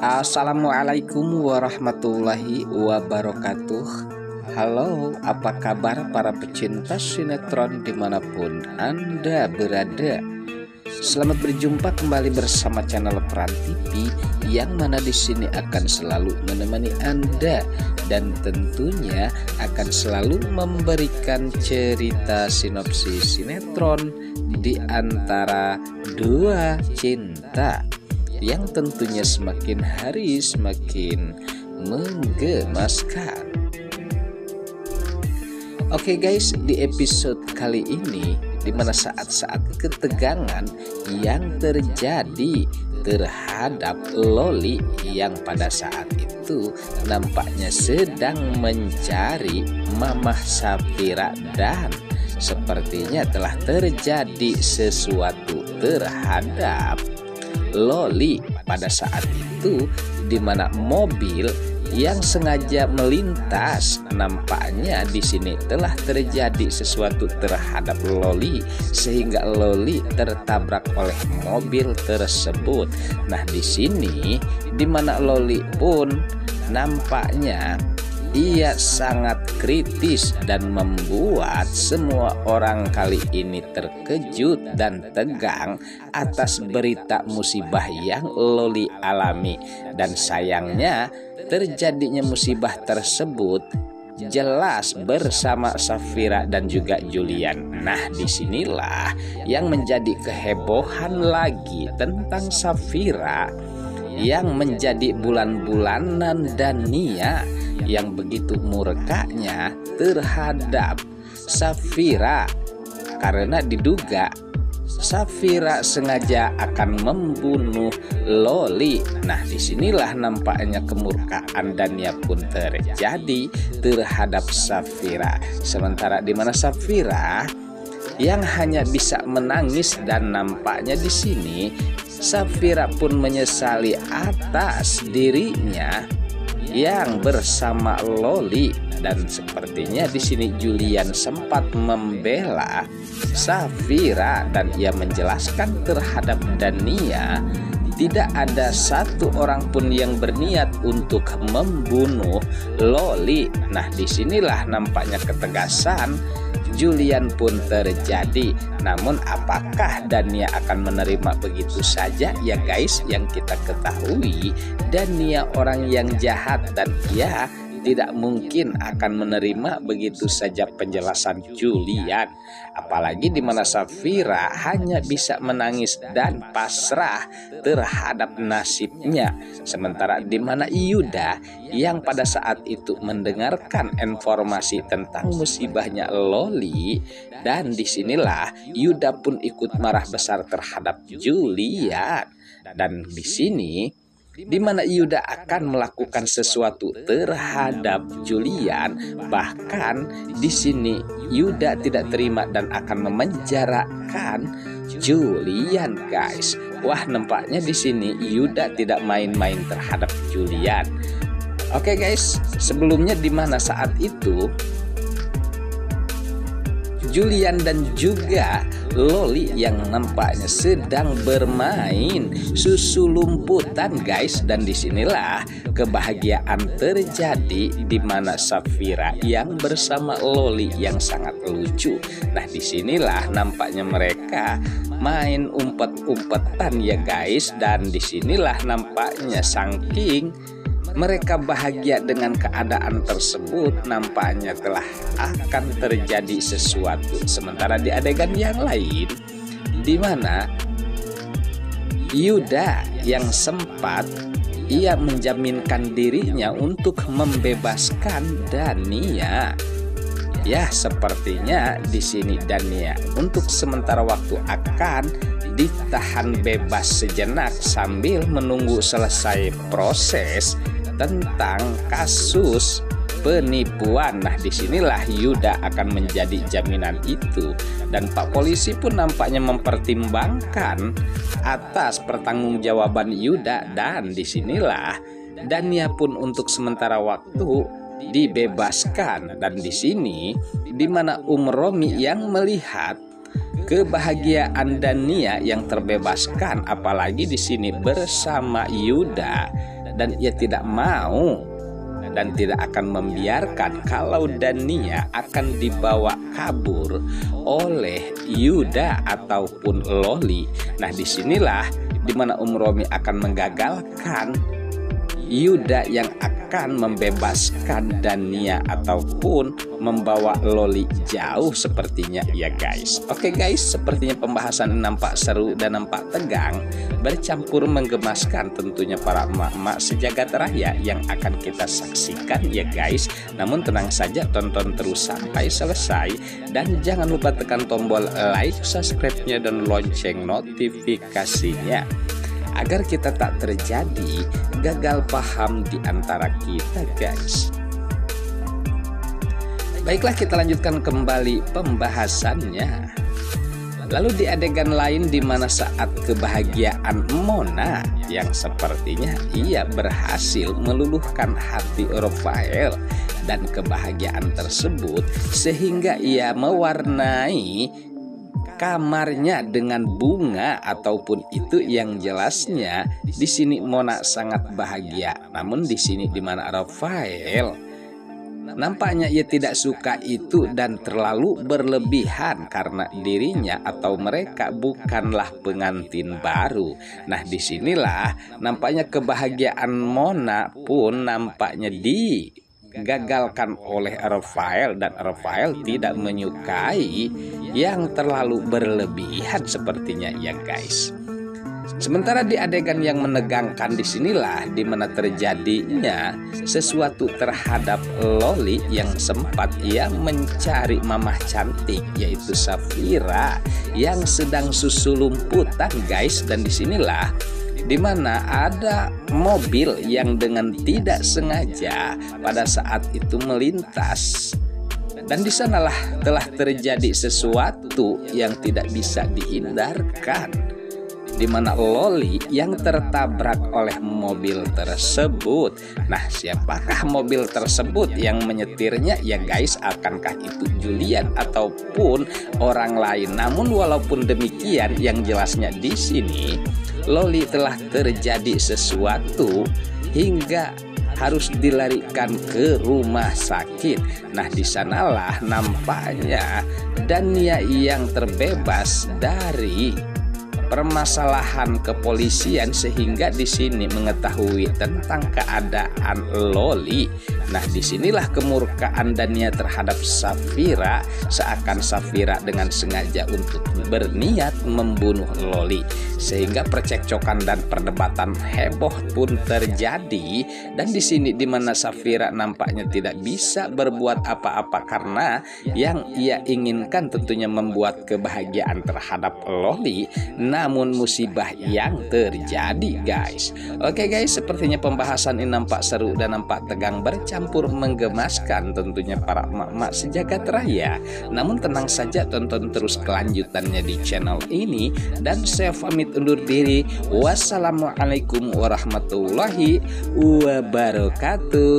Assalamualaikum warahmatullahi wabarakatuh. Halo, apa kabar para pecinta sinetron dimanapun Anda berada? Selamat berjumpa kembali bersama channel Peran TV, yang mana di sini akan selalu menemani Anda dan tentunya akan selalu memberikan cerita sinopsis sinetron di antara dua cinta yang tentunya semakin hari semakin menggemaskan. Oke guys, di episode kali ini di mana saat-saat ketegangan yang terjadi terhadap Loli yang pada saat itu nampaknya sedang mencari Mamah Safira, dan sepertinya telah terjadi sesuatu terhadap Loli pada saat itu, di mana mobil yang sengaja melintas nampaknya di sini telah terjadi sesuatu terhadap Loli sehingga Loli tertabrak oleh mobil tersebut. Nah, di sini di mana Loli pun nampaknya ia sangat kritis dan membuat semua orang kali ini terkejut dan tegang atas berita musibah yang Loli alami. Dan sayangnya terjadinya musibah tersebut jelas bersama Safira dan juga Julian. Nah, disinilah yang menjadi kehebohan lagi tentang Safira yang menjadi bulan-bulanan dan Nia yang begitu murkanya terhadap Safira karena diduga Safira sengaja akan membunuh Loli. Nah, disinilah nampaknya kemurkaan dan Nia pun terjadi terhadap Safira. Sementara di mana Safira yang hanya bisa menangis, dan nampaknya di sini Safira pun menyesali atas dirinya yang bersama Loli, dan sepertinya di sini Julian sempat membela Safira dan ia menjelaskan terhadap Dania tidak ada satu orang pun yang berniat untuk membunuh Loli. Nah, disinilah nampaknya ketegasan Julian pun terjadi. Namun apakah Dania akan menerima begitu saja ya guys? Yang kita ketahui Dania orang yang jahat dan ia tidak mungkin akan menerima begitu saja penjelasan Julian. Apalagi di mana Safira hanya bisa menangis dan pasrah terhadap nasibnya. Sementara di mana Yuda yang pada saat itu mendengarkan informasi tentang musibahnya Loli, dan disinilah Yuda pun ikut marah besar terhadap Julian. Dan di sini di mana Yuda akan melakukan sesuatu terhadap Julian. Bahkan di sini Yuda tidak terima dan akan memenjarakan Julian, guys. Wah, nampaknya di sini Yuda tidak main-main terhadap Julian. Oke guys, sebelumnya di mana saat itu Julian dan juga Loli yang nampaknya sedang bermain susu lumputan, guys, dan disinilah kebahagiaan terjadi di mana Safira yang bersama Loli yang sangat lucu. Nah, disinilah nampaknya mereka main umpet-umpetan ya guys, dan disinilah nampaknya saking mereka bahagia dengan keadaan tersebut, nampaknya telah akan terjadi sesuatu. Sementara di adegan yang lain, di mana Yuda yang sempat ia menjaminkan dirinya untuk membebaskan Dania. Ya, sepertinya di sini Dania untuk sementara waktu akan ditahan bebas sejenak sambil menunggu selesai proses tentang kasus penipuan. Nah, disinilah Yuda akan menjadi jaminan itu, dan Pak Polisi pun nampaknya mempertimbangkan atas pertanggungjawaban Yuda, dan disinilah Dania pun untuk sementara waktu dibebaskan. Dan di sini di mana Romi yang melihat kebahagiaan Dania yang terbebaskan, apalagi di sini bersama Yuda, dan ia tidak mau dan tidak akan membiarkan kalau Dania akan dibawa kabur oleh Yuda ataupun Loli. Nah, disinilah dimana Romi akan menggagalkan Yuda yang akan membebaskan Dania ataupun membawa Loli jauh sepertinya ya guys. Oke guys, sepertinya pembahasan nampak seru dan nampak tegang, bercampur menggemaskan tentunya para emak-emak sejagat raya yang akan kita saksikan ya guys. Namun tenang saja, tonton terus sampai selesai dan jangan lupa tekan tombol like, subscribe-nya dan lonceng notifikasinya agar kita tak terjadi gagal paham di antara kita guys. Baiklah, kita lanjutkan kembali pembahasannya. Lalu di adegan lain di mana saat kebahagiaan Mona yang sepertinya ia berhasil meluluhkan hati Rafael, dan kebahagiaan tersebut sehingga ia mewarnai kamarnya dengan bunga ataupun itu yang jelasnya di sini Mona sangat bahagia. Namun di sini di mana Rafael nampaknya ia tidak suka itu dan terlalu berlebihan karena dirinya atau mereka bukanlah pengantin baru. Nah, disinilah nampaknya kebahagiaan Mona pun nampaknya digagalkan oleh Rafael, dan Rafael tidak menyukai yang terlalu berlebihan sepertinya ya guys. Sementara di adegan yang menegangkan disinilah dimana terjadinya sesuatu terhadap Loli yang sempat ia mencari mamah cantik yaitu Safira yang sedang susulumputan guys. Dan disinilah dimana ada mobil yang dengan tidak sengaja pada saat itu melintas, dan disanalah telah terjadi sesuatu yang tidak bisa dihindarkan, di mana Loli yang tertabrak oleh mobil tersebut. Nah, siapakah mobil tersebut yang menyetirnya ya guys? Akankah itu Julian ataupun orang lain? Namun walaupun demikian, yang jelasnya di sini Loli telah terjadi sesuatu hingga harus dilarikan ke rumah sakit. Nah, disanalah nampaknya Dania yang terbebas dari permasalahan kepolisian sehingga di sini mengetahui tentang keadaan Loli. Nah, disinilah kemurkaan Dania terhadap Safira, seakan Safira dengan sengaja untuk berniat membunuh Loli, sehingga percekcokan dan perdebatan heboh pun terjadi. Dan di sini di mana Safira nampaknya tidak bisa berbuat apa-apa karena yang ia inginkan tentunya membuat kebahagiaan terhadap Loli. Namun musibah yang terjadi guys. Oke guys, sepertinya pembahasan ini nampak seru dan nampak tegang, bercampur menggemaskan tentunya para emak-emak sejagat raya. Namun tenang saja, tonton terus kelanjutannya di channel ini. Dan saya pamit undur diri. Wassalamualaikum warahmatullahi wabarakatuh.